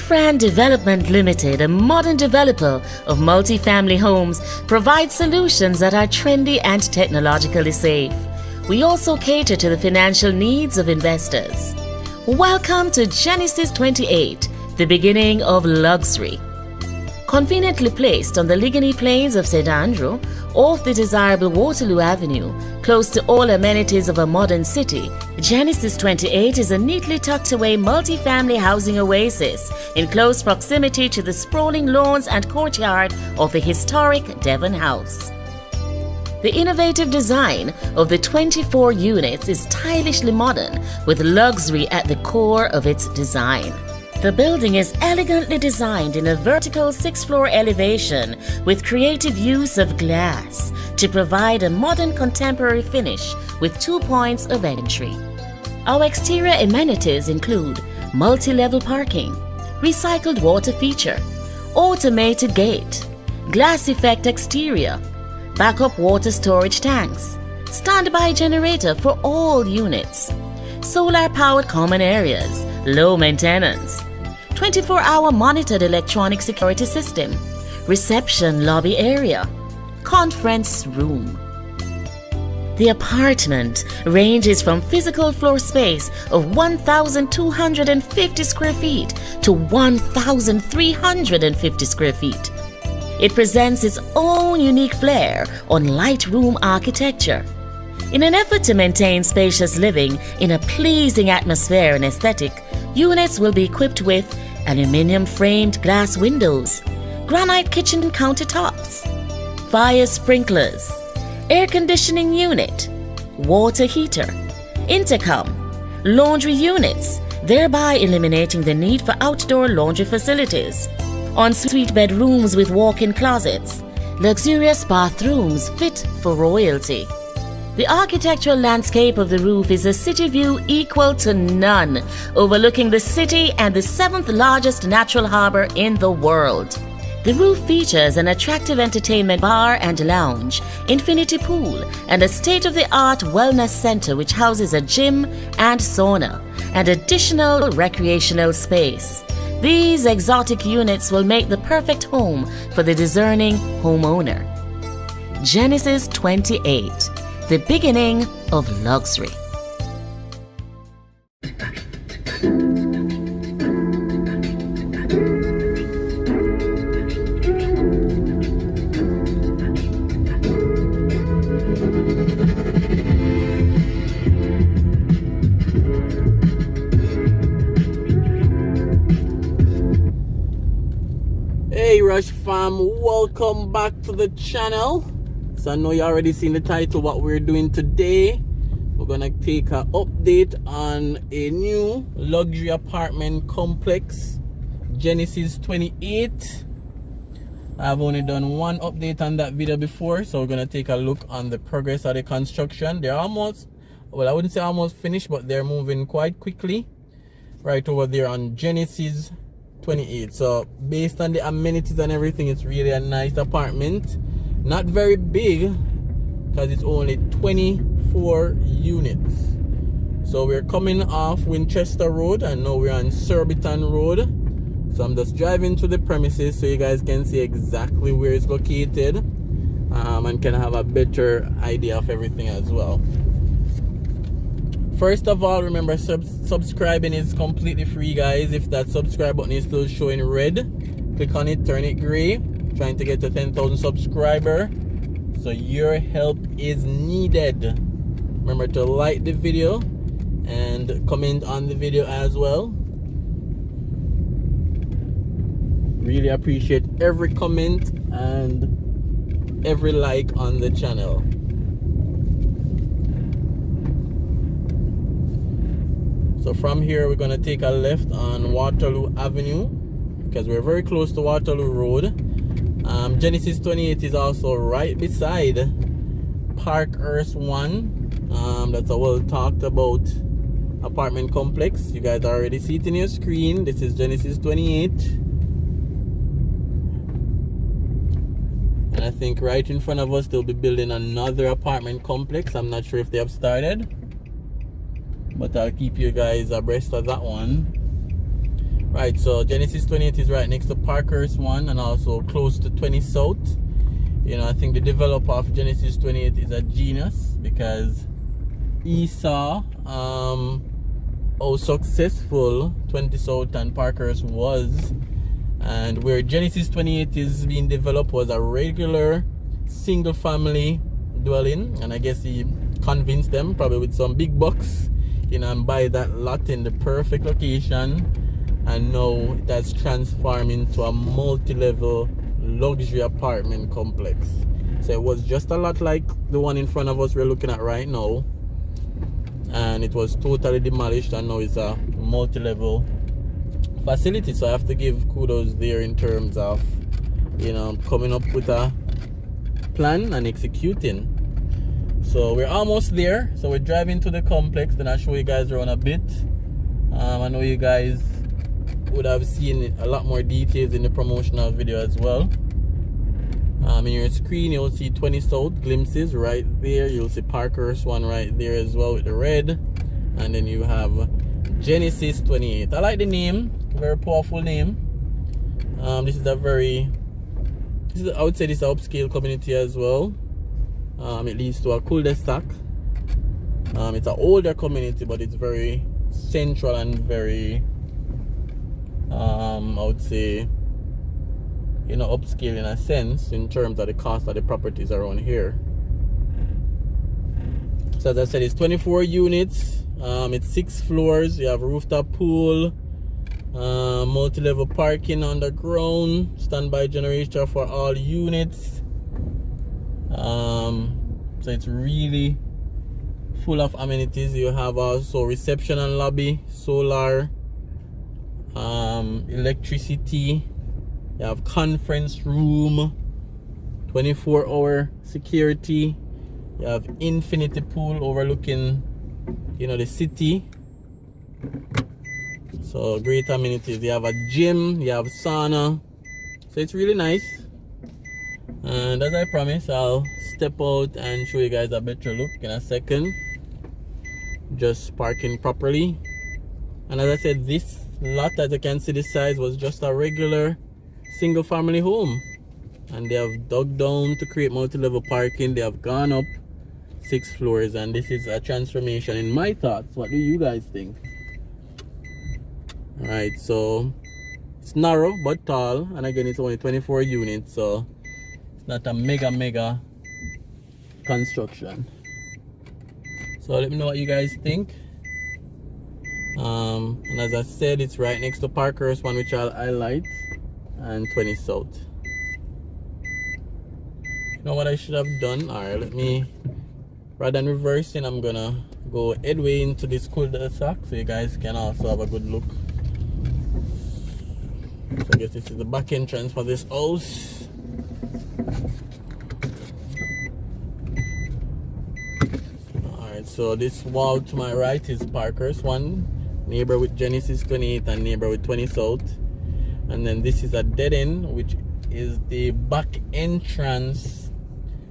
Fran Development Limited, a modern developer of multi-family homes, provides solutions that are trendy and technologically safe. We also cater to the financial needs of investors. Welcome to Genesis 28, the beginning of luxury. Conveniently placed on the Ligony Plains of St. Andrew, off the desirable Waterloo Avenue, close to all amenities of a modern city, Genesis 28 is a neatly tucked away multi-family housing oasis in close proximity to the sprawling lawns and courtyard of the historic Devon House. The innovative design of the 24 units is stylishly modern, with luxury at the core of its design. The building is elegantly designed in a vertical 6-floor elevation with creative use of glass to provide a modern contemporary finish with 2 points of entry. Our exterior amenities include multi-level parking, recycled water feature, automated gate, glass effect exterior, backup water storage tanks, standby generator for all units, solar-powered common areas, low maintenance, 24-hour monitored electronic security system, reception lobby area, conference room. The apartment ranges from physical floor space of 1,250 square feet to 1,350 square feet. It presents its own unique flair on light room architecture. In an effort to maintain spacious living in a pleasing atmosphere and aesthetic, units will be equipped with aluminium-framed glass windows, granite kitchen countertops, fire sprinklers, air conditioning unit, water heater, intercom, laundry units, thereby eliminating the need for outdoor laundry facilities, ensuite bedrooms with walk-in closets, luxurious bathrooms fit for royalty. The architectural landscape of the roof is a city view equal to none, overlooking the city and the 7th largest natural harbor in the world. The roof features an attractive entertainment bar and lounge, infinity pool, and a state-of-the-art wellness center which houses a gym and sauna, and additional recreational space. These exotic units will make the perfect home for the discerning homeowner. Genesis 28. The beginning of luxury. Hey Rush fam, welcome back to the channel. So I know you already seen the title what we're doing today. We're gonna take an update on a new luxury apartment complex, Genesis 28. I've only done one update on that video before, so we're gonna take a look on the progress of the construction. They're almost, well, I wouldn't say almost finished, but they're moving quite quickly right over there on Genesis 28. So based on the amenities and everything, it's really a nice apartment. Not very big because it's only 24 units. So we're coming off Winchester Road and now we're on Surbiton Road. So I'm just driving to the premises so you guys can see exactly where it's located and can have a better idea of everything as well. First of all, remember subscribing is completely free, guys. If that subscribe button is still showing red, click on it, turn it gray. Trying to get to 10,000 subscribers, so your help is needed. Remember to like the video and comment on the video as well. Really appreciate every comment and every like on the channel. So from here we're gonna take a left on Waterloo Avenue because we're very close to Waterloo Road. Genesis 28 is also right beside PARKHURST 1. That's a well talked about apartment complex. You guys already see it in your screen. This is Genesis 28. And I think right in front of us they'll be building another apartment complex. I'm not sure if they have started, but I'll keep you guys abreast of that one. Right, so Genesis 28 is right next to Parkhurst 1 and also close to 20 South. You know, I think the developer of Genesis 28 is a genius because he saw how successful 20 South and Parkhurst was, and where Genesis 28 is being developed was a regular single family dwelling, and I guess he convinced them, probably with some big bucks, you know, and buy that lot in the perfect location, and now it has transformed into a multi-level luxury apartment complex. So it was just a lot like the one in front of us we're looking at right now, and it was totally demolished, and now it's a multi-level facility. So I have to give kudos there in terms of, you know, coming up with a plan and executing. So we're almost there, so we're driving to the complex, then I'll show you guys around a bit. I know you guys would have seen a lot more details in the promotional video as well. In your screen you'll see 20 South glimpses right there. You'll see Parkhurst 1 right there as well with the red, and then you have Genesis 28. I like the name, very powerful name. This is a very, I would say this is an upscale community as well. It leads to a cul-de-sac. It's an older community, but it's very central and very I would say, you know, upscale in a sense in terms of the cost of the properties around here. So as I said, it's 24 units. It's 6 floors. You have rooftop pool, multi-level parking underground, standby generator for all units. So it's really full of amenities. You have also reception and lobby, solar, electricity. You have conference room, 24-hour security. You have infinity pool overlooking, you know, the city. So great amenities. You have a gym, you have sauna. So it's really nice. And as I promised, I'll step out and show you guys a better look in a second. Just parking properly. And as I said, this lot, as you can see, the size was just a regular single family home, and they have dug down to create multi-level parking. They have gone up 6 floors, and this is a transformation in my thoughts. What do you guys think? All right, so it's narrow but tall, and again it's only 24 units, so it's not a mega construction. So let me know what you guys think. And as I said, it's right next to Parkhurst 1, which I'll highlight, and 20 South. You know what I should have done? Alright, let me, rather than reversing, I'm gonna go headway into this cul-de-sac so you guys can also have a good look. So I guess this is the back entrance for this house. Alright, so this wall to my right is Parkhurst 1, neighbor with Genesis 28 and neighbor with 20 South. And then this is a dead end, which is the back entrance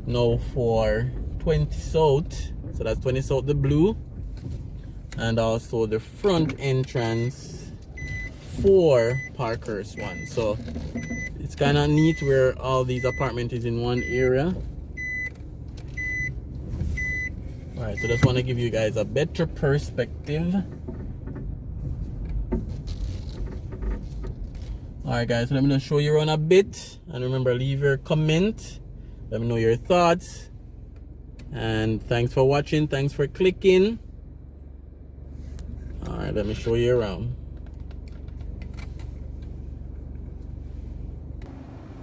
now for 20 South. So that's 20 South, the blue, and also the front entrance for Parkhurst 1. So it's kind of neat where all these apartments is in one area. All right, so just want to give you guys a better perspective. Alright guys, so let me just show you around a bit, and remember, leave your comment, let me know your thoughts, and thanks for watching, thanks for clicking. Alright, let me show you around.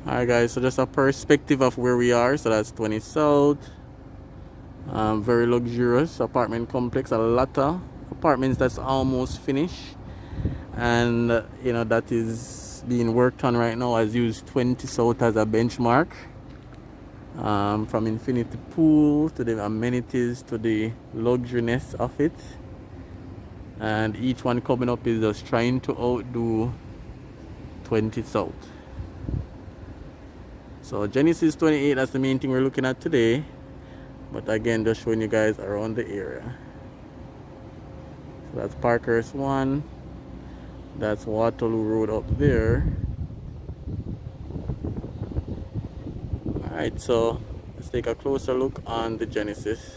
Alright guys, so just a perspective of where we are. So that's 20 South, very luxurious apartment complex, a lot of apartments that's almost finished, and you know, that is being worked on right now. I've used 20 South as a benchmark, from infinity pool to the amenities to the luxuriness of it, and each one coming up is just trying to outdo 20 South. So Genesis 28, that's the main thing we're looking at today, but again, just showing you guys around the area. So that's Parkhurst 1, That's Waterloo Road up there. Alright, so let's take a closer look on the Genesis.